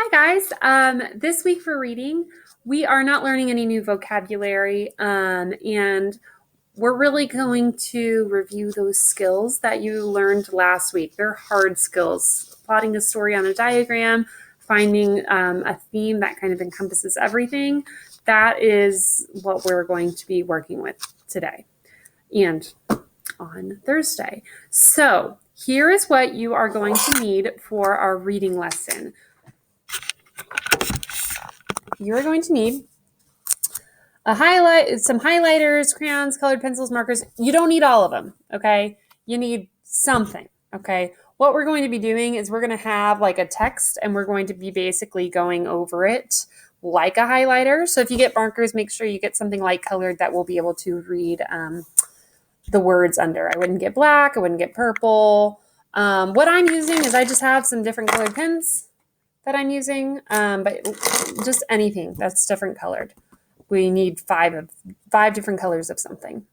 Hi guys. This week for reading, we are not learning any new vocabulary, and we're really going to review those skills that you learned last week. They're hard skills: plotting a story on a diagram, finding a theme that kind of encompasses everything. That is what we're going to be working with today and on Thursday. So here is what you are going to need for our reading lesson. You're going to need some highlighters, crayons, colored pencils, markers. You don't need all of them, okay? You need something, okay? What we're going to be doing is we're going to have like a text and we're going to be basically going over it like a highlighter. So if you get markers, make sure you get something light colored that we'll be able to read the words under. I wouldn't get black. I wouldn't get purple. What I'm using is I just have some different colored pens that I'm using, but just anything that's different colored. We need five different colors of something.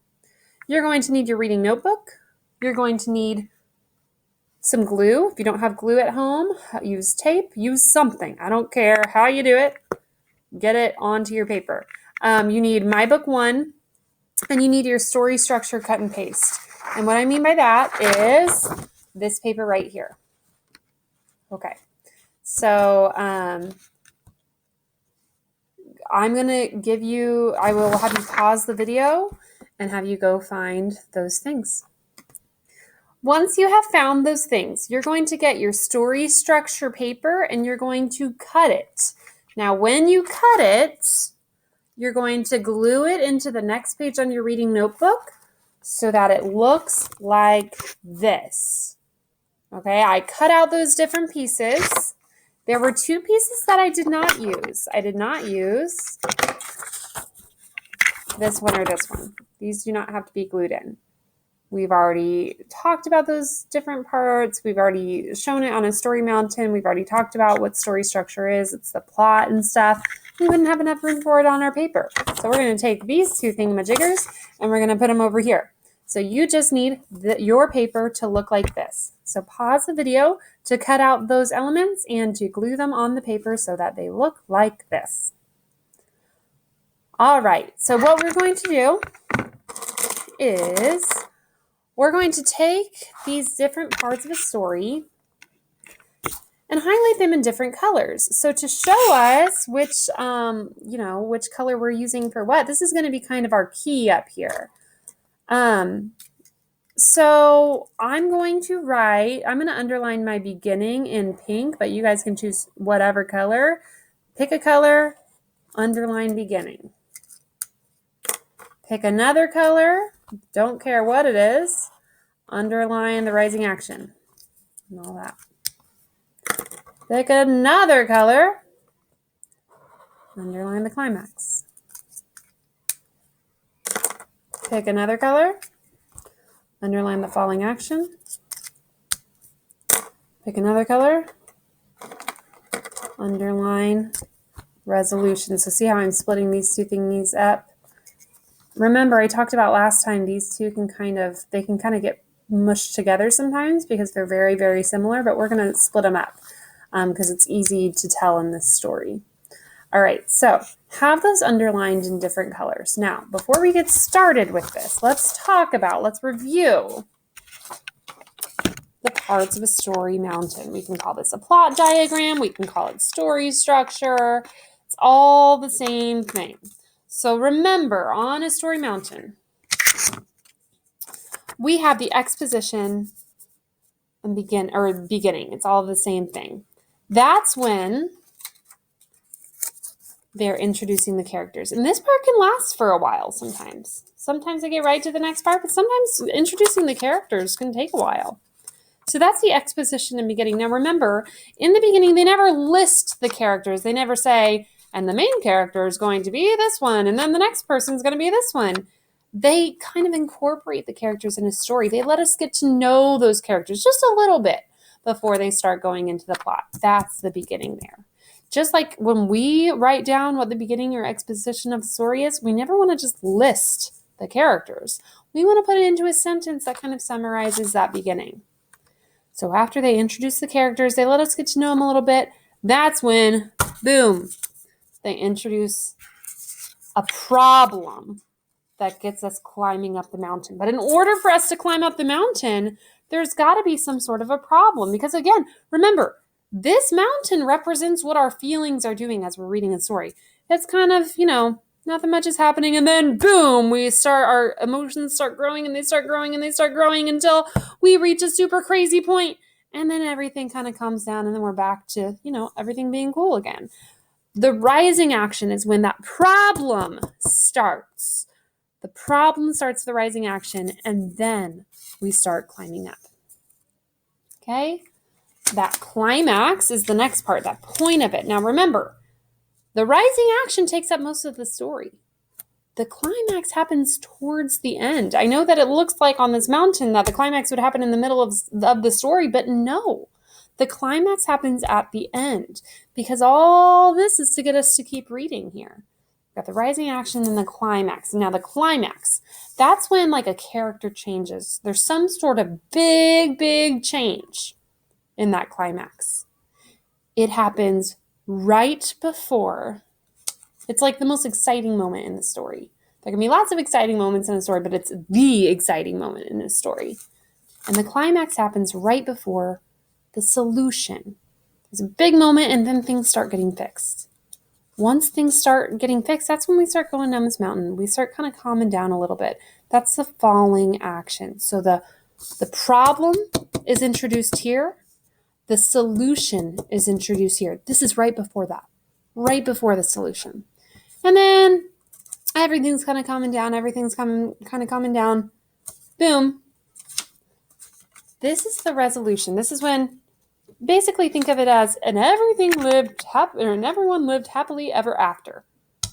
You're going to need your reading notebook. You're going to need some glue. If you don't have glue at home, use tape, use something. I don't care how you do it. Get it onto your paper. You need My Book One, and you need your story structure cut and paste. And what I mean by that is this paper right here. Okay. So I'm going to I will have you pause the video and have you go find those things. Once you have found those things, you're going to get your story structure paper and you're going to cut it. Now, when you cut it, you're going to glue it into the next page on your reading notebook so that it looks like this. Okay, I cut out those different pieces. There were two pieces that I did not use. I did not use this one or this one. These do not have to be glued in. We've already talked about those different parts. We've already shown it on a story mountain. We've already talked about what story structure is. It's the plot and stuff. We wouldn't have enough room for it on our paper. So we're going to take these two thingamajiggers and we're going to put them over here. So you just need your paper to look like this. So pause the video to cut out those elements and to glue them on the paper so that they look like this. All right, so what we're going to do is we're going to take these different parts of a story and highlight them in different colors. So to show us which color we're using for what, this is going to be kind of our key up here. So I'm going to underline my beginning in pink, but you guys can choose whatever color. Pick a color, underline beginning. Pick another color, don't care what it is, underline the rising action and all that. Pick another color, underline the climax. Pick another color, underline the falling action. Pick another color, underline resolution. So see how I'm splitting these two thingies up? Remember, I talked about last time, these two can kind of get mushed together sometimes because they're very, very similar, but we're going to split them up because it's easy to tell in this story. All right, so have those underlined in different colors. Now, before we get started with this, let's review the parts of a story mountain. We can call this a plot diagram. We can call it story structure. It's all the same thing. So remember, on a story mountain, we have the exposition and beginning. It's all the same thing. That's when they're introducing the characters. And this part can last for a while sometimes. Sometimes they get right to the next part, but sometimes introducing the characters can take a while. So that's the exposition and beginning. Now remember, in the beginning, they never list the characters. They never say, and the main character is going to be this one, and then the next person is going to be this one. They kind of incorporate the characters in a story. They let us get to know those characters just a little bit before they start going into the plot. That's the beginning there. Just like when we write down what the beginning or exposition of the story is, we never want to just list the characters. We want to put it into a sentence that kind of summarizes that beginning. So after they introduce the characters, they let us get to know them a little bit. That's when, boom, they introduce a problem that gets us climbing up the mountain. But in order for us to climb up the mountain, there's got to be some sort of a problem. Because again, remember, this mountain represents what our feelings are doing as we're reading the story. It's kind of, nothing much is happening. And then boom, our emotions start growing and they start growing and they start growing until we reach a super crazy point. And then everything kind of calms down and then we're back to, everything being cool again. The rising action is when that problem starts. The problem starts the rising action, and then we start climbing up. Okay? That climax is the next part, that point of it. Now remember, the rising action takes up most of the story. The climax happens towards the end. I know that it looks like on this mountain that the climax would happen in the middle of the story, but no. The climax happens at the end because all this is to get us to keep reading here. Got the rising action and the climax. Now the climax, that's when like a character changes. There's some sort of big change in that climax. It happens right before. It's like the most exciting moment in the story. There can be lots of exciting moments in a story, but it's the exciting moment in this story. And the climax happens right before the solution. There's a big moment and then things start getting fixed. Once things start getting fixed, that's when we start going down this mountain. We start kind of calming down a little bit. That's the falling action. So the problem is introduced here. The solution is introduced here. This is right before that, right before the solution. And then everything's kind of calming down. Everything's kind of calming down. Boom. This is the resolution. This is when, basically think of it as, and everyone lived happily ever after.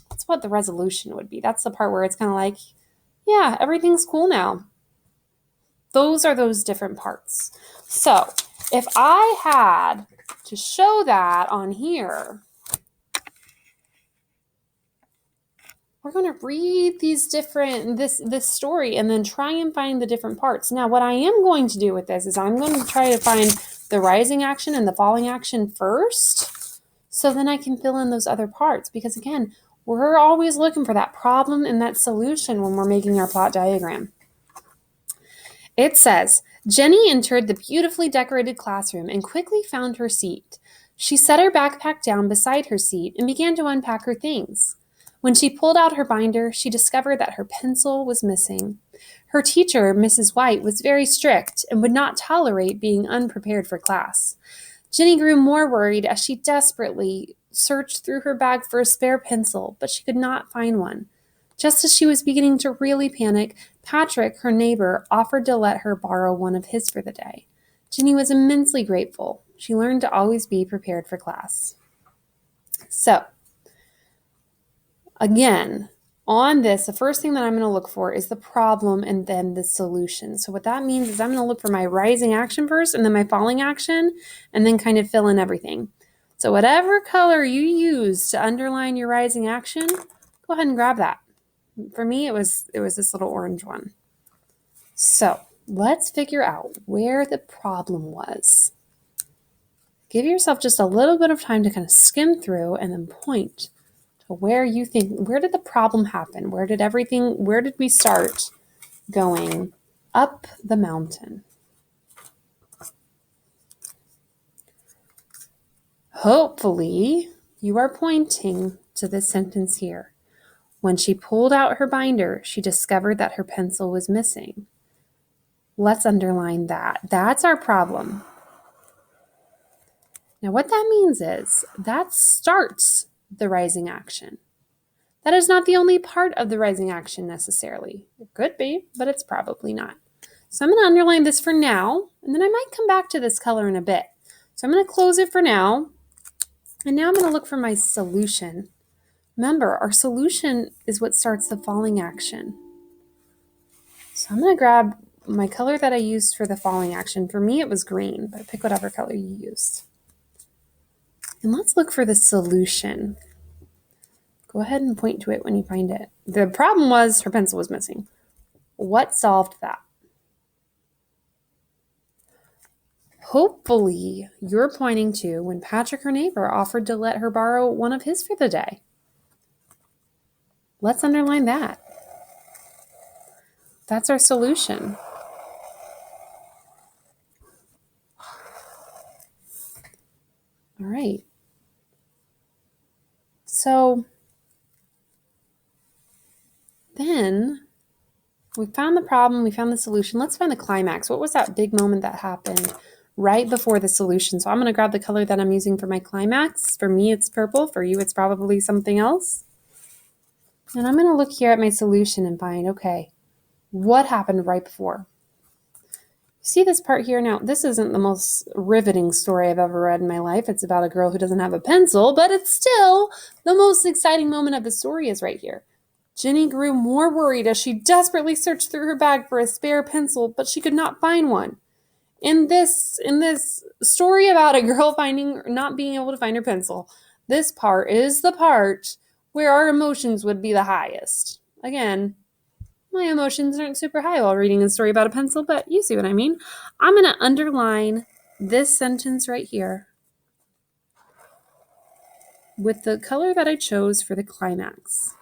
That's what the resolution would be. That's the part where it's kind of like, yeah, everything's cool now. Those are those different parts. So if I had to show that on here, we're going to read this story and then try and find the different parts. Now, what I am going to do with this is I'm going to try to find the rising action and the falling action first, so then I can fill in those other parts. Because again, we're always looking for that problem and that solution when we're making our plot diagram. It says, Jenny entered the beautifully decorated classroom and quickly found her seat. She set her backpack down beside her seat and began to unpack her things. When she pulled out her binder, she discovered that her pencil was missing. Her teacher, Mrs. White, was very strict and would not tolerate being unprepared for class. Jenny grew more worried as she desperately searched through her bag for a spare pencil, but she could not find one. Just as she was beginning to really panic, Patrick, her neighbor, offered to let her borrow one of his for the day. Jenny was immensely grateful. She learned to always be prepared for class. So, again, on this, the first thing that I'm going to look for is the problem and then the solution. So what that means is I'm going to look for my rising action first and then my falling action and then kind of fill in everything. So whatever color you use to underline your rising action, go ahead and grab that. For me, it was this little orange one. So let's figure out where the problem was. Give yourself just a little bit of time to kind of skim through and then point to where you think, where did the problem happen? Where did we start going up the mountain? Hopefully, you are pointing to this sentence here. When she pulled out her binder, she discovered that her pencil was missing. Let's underline that. That's our problem. Now, what that means is that starts the rising action. That is not the only part of the rising action necessarily. It could be, but it's probably not. So I'm going to underline this for now, and then I might come back to this color in a bit. So I'm going to close it for now, and now I'm going to look for my solution. Remember, our solution is what starts the falling action. So I'm going to grab my color that I used for the falling action. For me, it was green, but pick whatever color you used. And let's look for the solution. Go ahead and point to it when you find it. The problem was her pencil was missing. What solved that? Hopefully, you're pointing to when Patrick, her neighbor, offered to let her borrow one of his for the day. Let's underline that. That's our solution. All right. So then we found the problem, we found the solution. Let's find the climax. What was that big moment that happened right before the solution? So I'm going to grab the color that I'm using for my climax. For me, it's purple. For you, it's probably something else. And I'm going to look here at my solution and find, okay, what happened right before? See this part here? Now, this isn't the most riveting story I've ever read in my life. It's about a girl who doesn't have a pencil, but it's still the most exciting moment of the story is right here. Ginny grew more worried as she desperately searched through her bag for a spare pencil, but she could not find one. In this story about a girl not being able to find her pencil, this part is the part where our emotions would be the highest. Again, my emotions aren't super high while reading a story about a pencil, but you see what I mean. I'm going to underline this sentence right here with the color that I chose for the climax.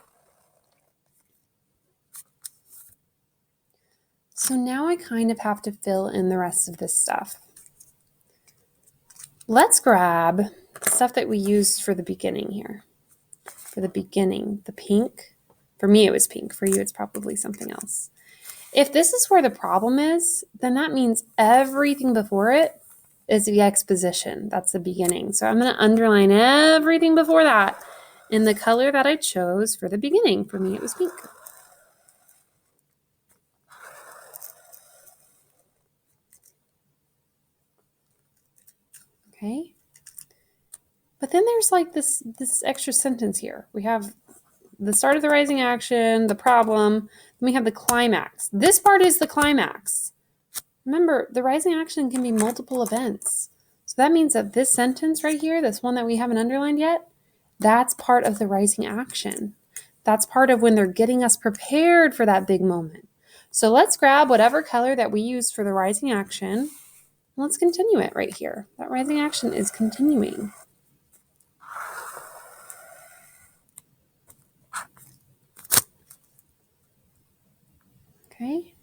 So now I kind of have to fill in the rest of this stuff. Let's grab the stuff that we used for the beginning here. For the beginning, the pink. For me, it was pink. For you, it's probably something else. If this is where the problem is, then that means everything before it is the exposition. That's the beginning. So I'm going to underline everything before that in the color that I chose for the beginning. For me, it was pink. Okay. But then there's like this extra sentence here. We have the start of the rising action, the problem, then we have the climax. This part is the climax. Remember, the rising action can be multiple events. So that means that this sentence right here, this one that we haven't underlined yet, that's part of the rising action. That's part of when they're getting us prepared for that big moment. So let's grab whatever color that we used for the rising action, and let's continue it right here. That rising action is continuing. Okay.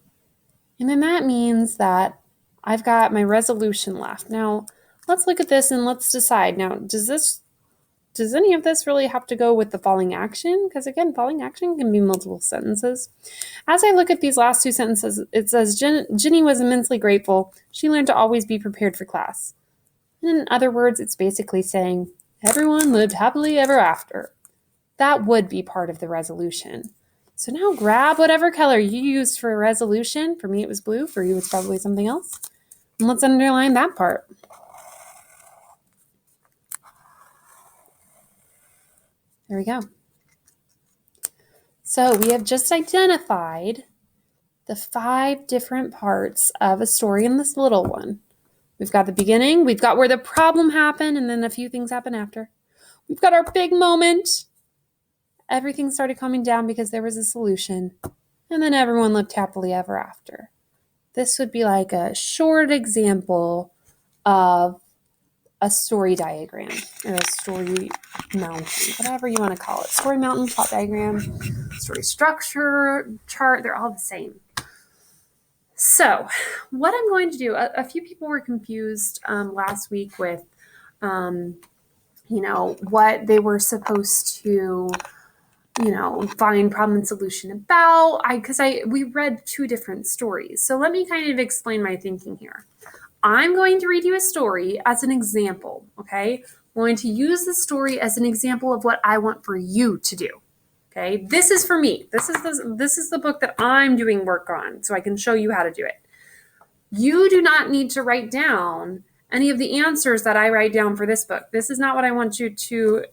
And then that means that I've got my resolution left. Now, let's look at this and let's decide. Now, does any of this really have to go with the falling action? Because again, falling action can be multiple sentences. As I look at these last two sentences, it says, Ginny was immensely grateful. She learned to always be prepared for class. And in other words, it's basically saying, everyone lived happily ever after. That would be part of the resolution. So now grab whatever color you used for a resolution. For me, it was blue. For you, it's probably something else. And let's underline that part. There we go. So we have just identified the 5 different parts of a story in this little one. We've got the beginning. We've got where the problem happened, and then a few things happen after. We've got our big moment. Everything started calming down because there was a solution. And then everyone lived happily ever after. This would be like a short example of a story diagram or a story mountain, whatever you want to call it. Story mountain, plot diagram, story structure, chart, they're all the same. So what I'm going to do, a few people were confused last week with, what they were supposed to find problem and solution about. We read 2 different stories. So let me kind of explain my thinking here. I'm going to read you a story as an example, okay? I'm going to use the story as an example of what I want for you to do, okay? This is for me. This is the book that I'm doing work on, so I can show you how to do it. You do not need to write down any of the answers that I write down for this book. This is not what I want you to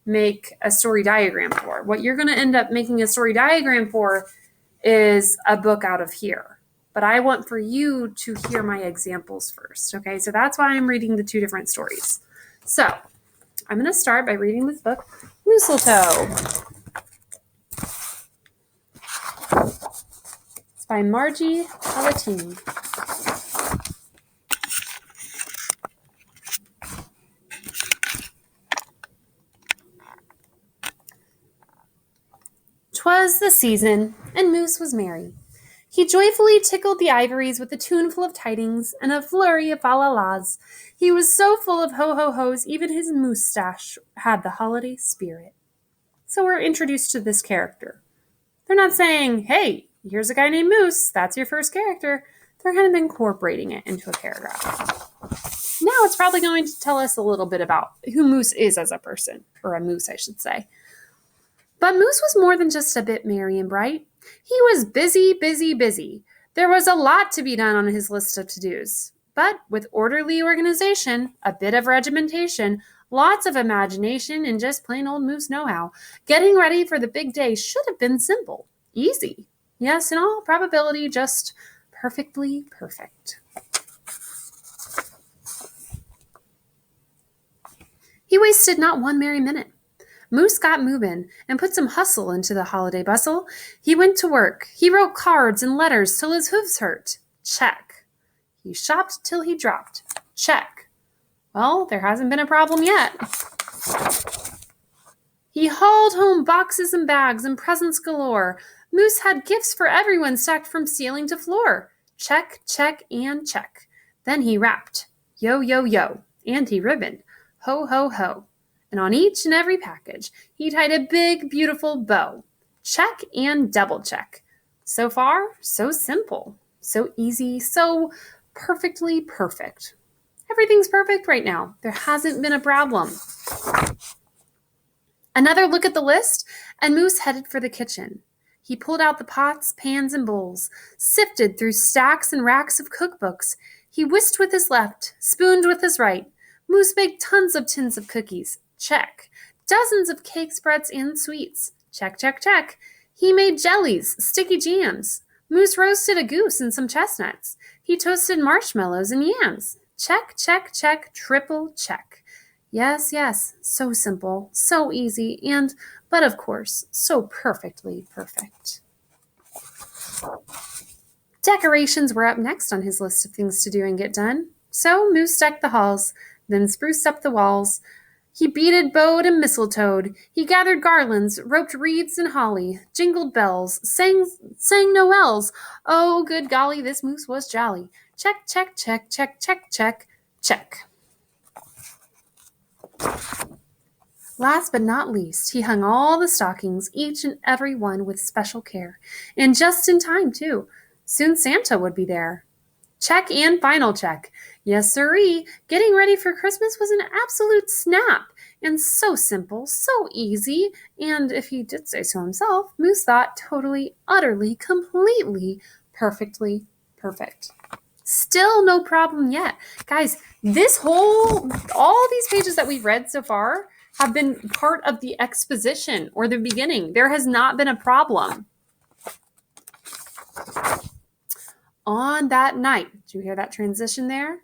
make a story diagram for. What you're going to end up making a story diagram for is a book out of here. But I want for you to hear my examples first. Okay, so that's why I'm reading the 2 different stories. So I'm going to start by reading this book, Mistletoe. It's by Margie Palatini. 'Twas the season, and Moose was merry. He joyfully tickled the ivories with a tuneful of tidings and a flurry of fa-la-las. He was so full of ho-ho-hos, even his moustache had the holiday spirit. So we're introduced to this character. They're not saying, hey, here's a guy named Moose, that's your first character. They're kind of incorporating it into a paragraph. Now it's probably going to tell us a little bit about who Moose is as a person, or a moose, I should say. But Moose was more than just a bit merry and bright. He was busy, busy, busy. There was a lot to be done on his list of to-dos. But with orderly organization, a bit of regimentation, lots of imagination, and just plain old Moose know-how, getting ready for the big day should have been simple, easy. Yes, in all probability, just perfectly perfect. He wasted not one merry minute. Moose got moving and put some hustle into the holiday bustle. He went to work. He wrote cards and letters till his hooves hurt. Check. He shopped till he dropped. Check. Well, there hasn't been a problem yet. He hauled home boxes and bags and presents galore. Moose had gifts for everyone stacked from ceiling to floor. Check, check, and check. Then he rapped. Yo, yo, yo. And he ribboned. Ho, ho, ho. And on each and every package, he tied a big, beautiful bow. Check and double check. So far, so simple, so easy, so perfectly perfect. Everything's perfect right now. There hasn't been a problem. Another look at the list, and Moose headed for the kitchen. He pulled out the pots, pans, and bowls, sifted through stacks and racks of cookbooks. He whisked with his left, spooned with his right. Moose baked tons of tins of cookies. Check. Dozens of cake spreads and sweets. Check, check, check. He made jellies, sticky jams. Moose roasted a goose and some chestnuts. He toasted marshmallows and yams. Check, check, check, triple check. Yes, yes, so simple, so easy, but of course, so perfectly perfect. Decorations were up next on his list of things to do and get done. So Moose decked the halls, then spruced up the walls. He beaded, bowed, and mistletoed. He gathered garlands, roped wreaths and holly, jingled bells, sang noels. Oh, good golly, this Moose was jolly. Check, check, check, check, check, check, check. Last but not least, he hung all the stockings, each and every one with special care. And just in time, too. Soon Santa would be there. Check and final check. Yes, sirree. Getting ready for Christmas was an absolute snap. And so simple, so easy, and if he did say so himself, Moose thought totally, utterly, completely, perfectly perfect. Still no problem yet. Guys, all these pages that we've read so far have been part of the exposition or the beginning. There has not been a problem. On that night, did you hear that transition there?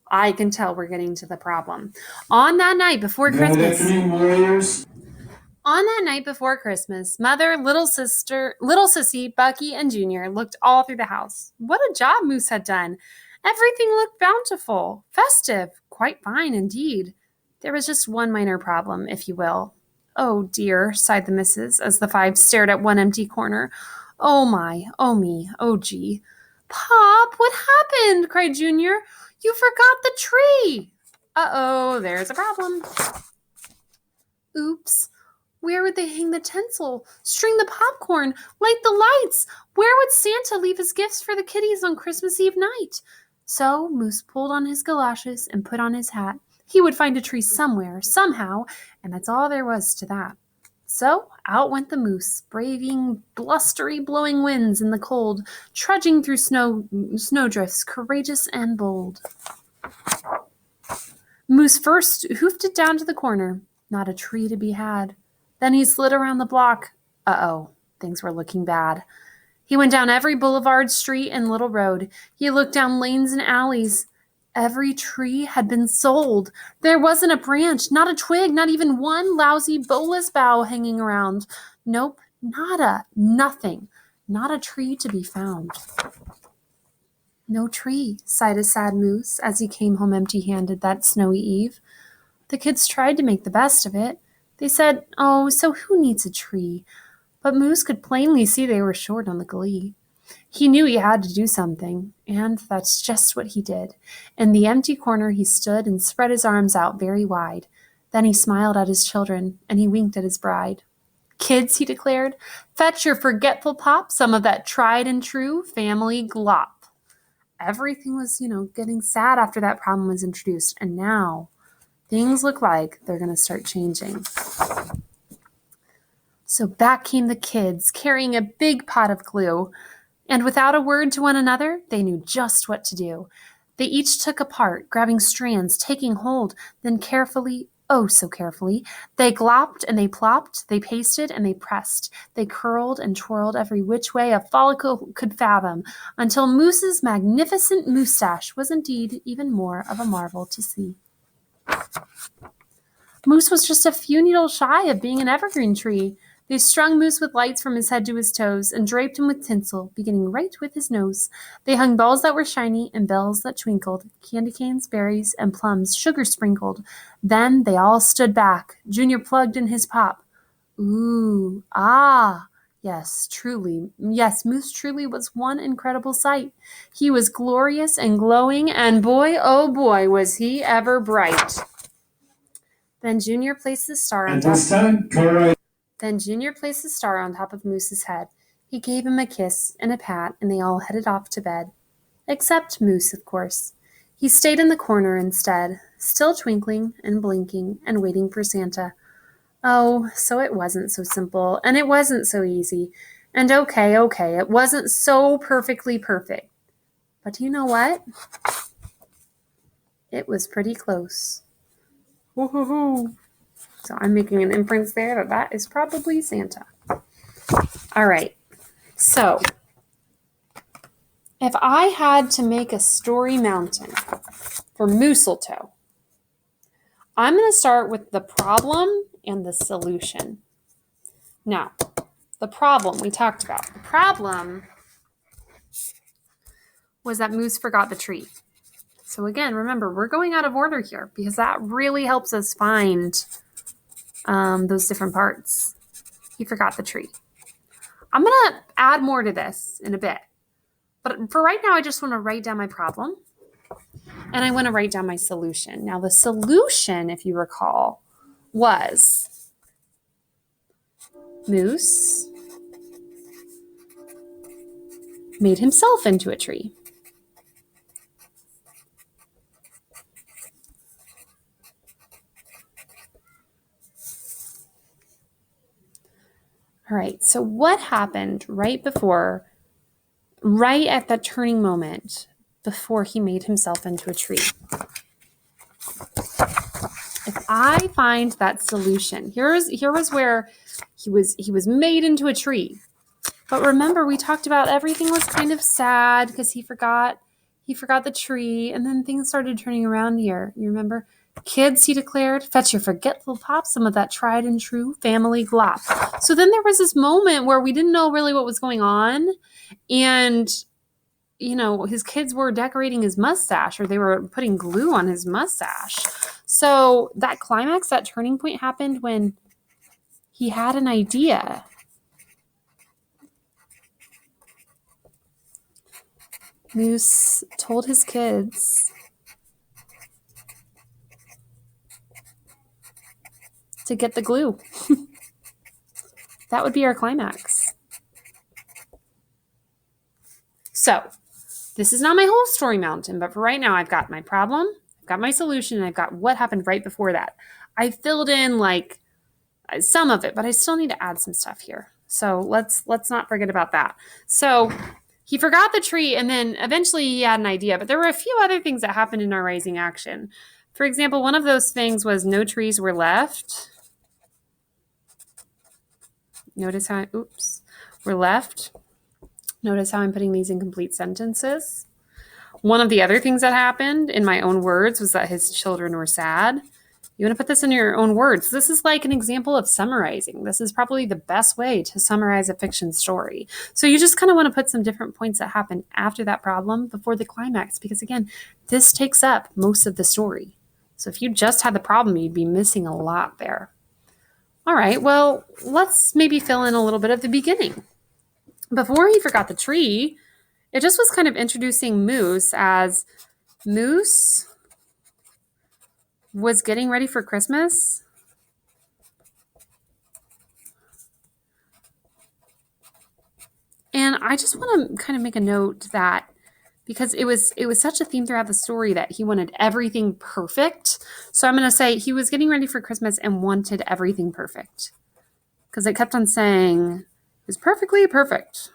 I can tell we're getting to the problem. On that night before Christmas. On that night before Christmas, Mother, little sissy, Bucky, and Junior looked all through the house. What a job Moose had done. Everything looked bountiful, festive, quite fine indeed. There was just one minor problem, if you will. Oh dear, sighed the missus, as the five stared at one empty corner. Oh my, oh me, oh gee. Pop, what happened? Cried Junior. You forgot the tree. Uh-oh, there's a problem. Oops. Where would they hang the tinsel, string the popcorn, light the lights? Where would Santa leave his gifts for the kiddies on Christmas Eve night? So Moose pulled on his galoshes and put on his hat. He would find a tree somewhere, somehow, and that's all there was to that. So out went the Moose, braving blustery blowing winds in the cold, trudging through snowdrifts, courageous and bold. Moose first hoofed it down to the corner. Not a tree to be had. Then he slid around the block. Uh-oh, things were looking bad. He went down every boulevard, street, and little road. He looked down lanes and alleys. Every tree had been sold. There wasn't a branch, not a twig, not even one lousy bolus bough hanging around. Nope, nada, nothing. Not a tree to be found. No tree, sighed a sad Moose as he came home empty-handed that snowy eve. The kids tried to make the best of it. They said, oh, so who needs a tree? But Moose could plainly see they were short on the glee. He knew he had to do something, and that's just what he did. In the empty corner he stood and spread his arms out very wide. Then he smiled at his children, and he winked at his bride. "Kids," he declared, "fetch your forgetful pop some of that tried and true family glop." Everything was, getting sad after that problem was introduced, and now things look like they're going to start changing. So back came the kids, carrying a big pot of glue, and without a word to one another, they knew just what to do. They each took a part, grabbing strands, taking hold, then carefully, oh so carefully, they glopped and they plopped, they pasted and they pressed, they curled and twirled every which way a follicle could fathom, until Moose's magnificent moustache was indeed even more of a marvel to see. Moose was just a few needles shy of being an evergreen tree. They strung Moose with lights from his head to his toes and draped him with tinsel, beginning right with his nose. They hung bells that were shiny and bells that twinkled, candy canes, berries, and plums, sugar sprinkled. Then they all stood back. Junior plugged in his pop. Ooh, ah, yes, truly. Yes, Moose truly was one incredible sight. He was glorious and glowing, and boy, oh boy, was he ever bright. Then Junior placed the star on top. Then Junior placed the star on top of Moose's head. He gave him a kiss and a pat, and they all headed off to bed. Except Moose, of course. He stayed in the corner instead, still twinkling and blinking and waiting for Santa. Oh, so it wasn't so simple, and it wasn't so easy. And okay, it wasn't so perfectly perfect. But you know what? It was pretty close. Woo-hoo-hoo. So I'm making an inference there that is probably Santa. All right. So if I had to make a story mountain for Mooseltoe, I'm going to start with the problem and the solution. Now, the problem we talked about. The problem was that Moose forgot the tree. So again, remember, we're going out of order here because that really helps us find those different parts. He forgot the tree. I'm going to add more to this in a bit. But for right now, I just want to write down my problem. And I want to write down my solution. Now, the solution, if you recall, was Moose made himself into a tree. All right, so what happened right at that turning moment before he made himself into a tree? If I find that solution, here was where he was made into a tree. But remember, we talked about everything was kind of sad because he forgot the tree, and then things started turning around here. You remember? "Kids," he declared, "fetch your forgetful pop some of that tried and true family glop." So then there was this moment where we didn't know really what was going on, and his kids were decorating his mustache, or they were putting glue on his mustache. So that climax, that turning point happened when he had an idea. Moose told his kids to get the glue. That would be our climax. So this is not my whole story mountain, but for right now, I've got my problem, I've got my solution, and I've got what happened right before that. I filled in like some of it, but I still need to add some stuff here. So let's not forget about that. So he forgot the tree, and then eventually he had an idea, but there were a few other things that happened in our rising action. For example, one of those things was no trees were left. Notice how we're left. Notice how I'm putting these in complete sentences. One of the other things that happened in my own words was that his children were sad. You want to put this in your own words. This is like an example of summarizing. This is probably the best way to summarize a fiction story. So you just kind of want to put some different points that happen after that problem before the climax, because again, this takes up most of the story. So if you just had the problem, you'd be missing a lot there. All right, well, let's maybe fill in a little bit of the beginning. Before he forgot the tree, it just was kind of introducing Moose as Moose was getting ready for Christmas. And I just want to kind of make a note that because it was such a theme throughout the story that he wanted everything perfect. So I'm going to say he was getting ready for Christmas and wanted everything perfect. Because it kept on saying it was perfectly perfect.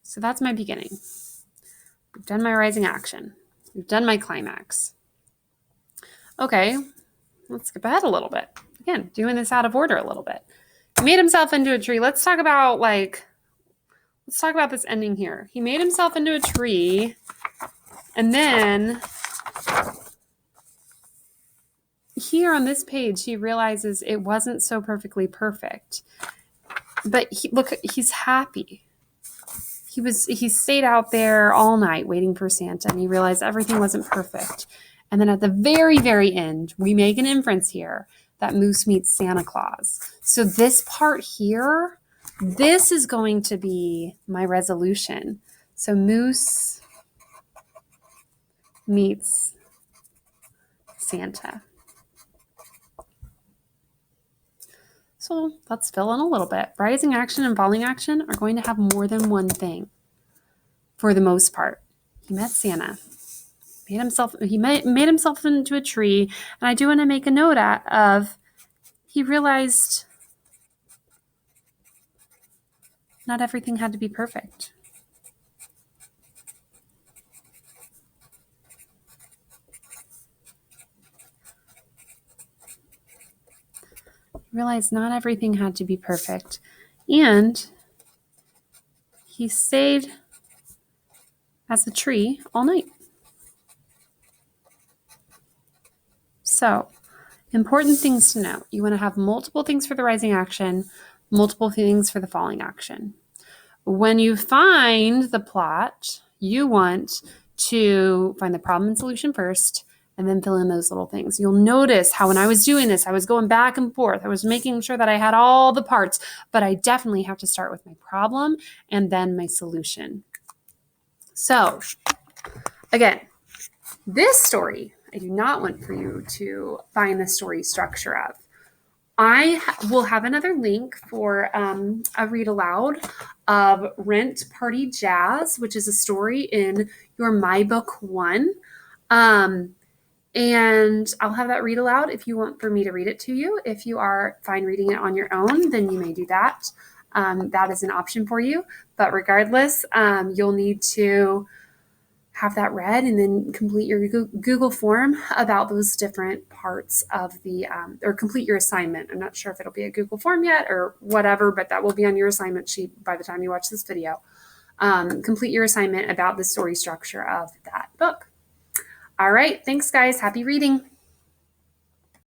So that's my beginning. We've done my rising action. We've done my climax. Okay, let's skip ahead a little bit. Again, doing this out of order a little bit. He made himself into a tree. Let's talk about this ending here. He made himself into a tree, and then here on this page, he realizes it wasn't so perfectly perfect. But he's happy. He stayed out there all night waiting for Santa, and he realized everything wasn't perfect. And then at the very, very end, we make an inference here that Moose meets Santa Claus. So this part here, this is going to be my resolution. So Moose meets Santa. So let's fill in a little bit. Rising action and falling action are going to have more than one thing for the most part. He met Santa. He made himself into a tree. And I do want to make a note of he realized not everything had to be perfect. He realized not everything had to be perfect. And he stayed as a tree all night. So, important things to know. You want to have multiple things for the rising action, multiple things for the falling action. When you find the plot, you want to find the problem and solution first, and then fill in those little things. You'll notice how when I was doing this, I was going back and forth. I was making sure that I had all the parts, but I definitely have to start with my problem and then my solution. So, again, this story, I do not want for you to find the story structure of. I will have another link for a read aloud of Rent Party Jazz, which is a story in your My Book One. And I'll have that read aloud if you want for me to read it to you. If you are fine reading it on your own, then you may do that. That is an option for you. But regardless, you'll need to have that read and then complete your Google form about those different parts of the, or complete your assignment. I'm not sure if it'll be a Google form yet or whatever, but that will be on your assignment sheet by the time you watch this video. Complete your assignment about the story structure of that book. All right. Thanks, guys. Happy reading.